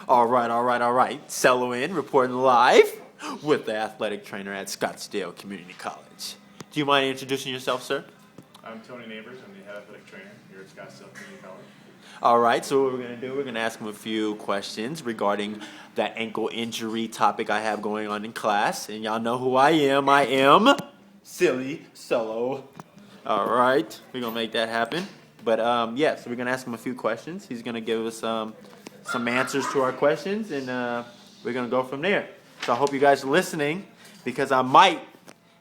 All right, all right, all right. Cello in, reporting live with the athletic trainer at Scottsdale Community College. Do you mind introducing yourself, sir? I'm Tony Neighbors. I'm the head athletic trainer here at Scottsdale Community College. All right, so what we're going to do, we're going to ask him a few questions regarding that ankle injury topic I have going on in class. And y'all know who I am. I am Silly Cello. All right, we're going to make that happen. But yeah, so we're going to ask him a few questions. He's going to give us some answers to our questions, and we're going to go from there. So I hope you guys are listening, because I might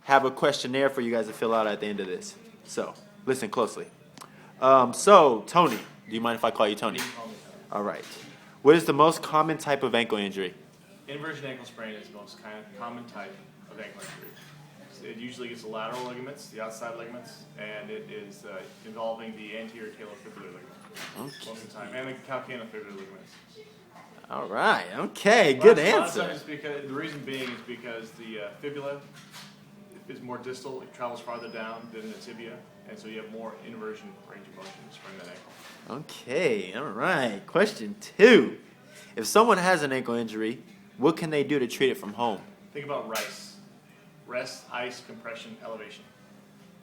have a questionnaire for you guys to fill out at the end of this. So listen closely. So, Tony, do you mind if I call you Tony? You can call me Tony. All right. What is the most common type of ankle injury? Inversion ankle sprain is the most common type of ankle injury. It usually gets the lateral ligaments, the outside ligaments, and it is involving the anterior talofibular ligament most of the time, and the calcaneofibular ligaments. All right. Okay. Good A lot of answer. times because, the reason being is because the fibula is more distal, it travels farther down than the tibia, and so you have more inversion range of motion to sprain that ankle. Okay. All right. Question 2. If someone has an ankle injury, what can they do to treat it from home? Think about RICE. Rest, ice, compression, elevation.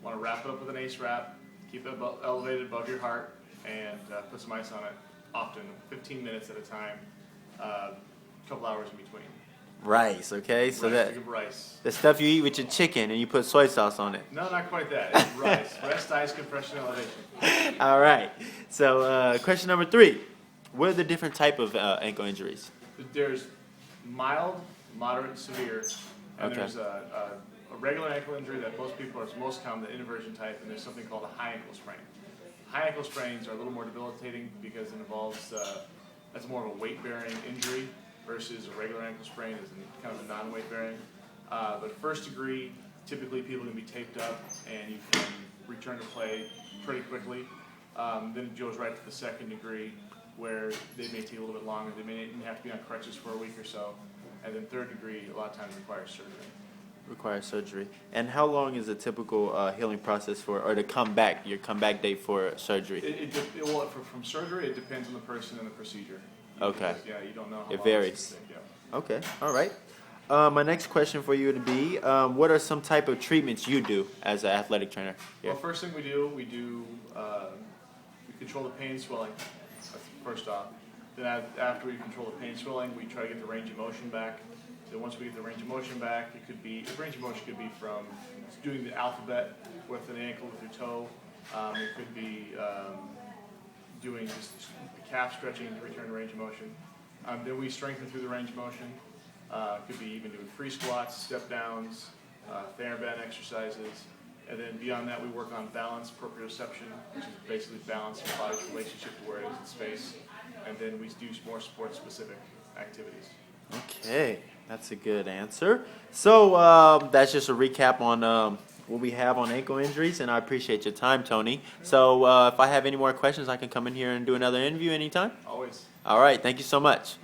Want to wrap it up with an ACE wrap, keep it elevated above your heart, and put some ice on it often, 15 minutes at a time, a couple hours in between. Rice. Okay. So Think of rice. the stuff you eat with your chicken and you put soy sauce on it. No, not quite that. It's rice. Rest, ice, compression, elevation. All right. So question number 3. What are the different type of ankle injuries? There's mild, moderate, and severe, and Okay. there's a regular ankle injury that most people are most common, the inversion type, and there's something called a high ankle sprain. High ankle sprains are a little more debilitating because it involves that's more of a weight-bearing injury versus a regular ankle sprain is kind of a non-weight bearing. But first degree, typically people can be taped up and you can return to play pretty quickly. Then it goes right to the second degree, where they may take a little bit longer. They may even have to be on crutches for a week or so. And then third degree, a lot of times requires surgery. Requires surgery. And how long is a typical healing process for, or your comeback date for surgery? From surgery, it depends on the person and the procedure. Okay. Because, yeah, you don't know how It long varies. it's gonna take, yeah. Okay. All right. My next question for you would be, what are some type of treatments you do as an athletic trainer? Well, first thing we control the pain and swelling. That's first off. Then after we control the pain and swelling, we try to get the range of motion back. So once we get the range of motion back, the range of motion could be from doing the alphabet with an ankle with your toe. It could be doing just the calf stretching to return to range of motion. Then we strengthen through the range of motion. Could be even doing free squats, step downs, TheraBand exercises. And then beyond that, we work on balance, proprioception, which is basically balance your body's relationship to where it is in space. And then we do more sport-specific activities. Okay, that's a good answer. So that's just a recap on what we have on ankle injuries, and I appreciate your time, Tony. So if I have any more questions, I can come in here and do another interview anytime? Always. All right, thank you so much.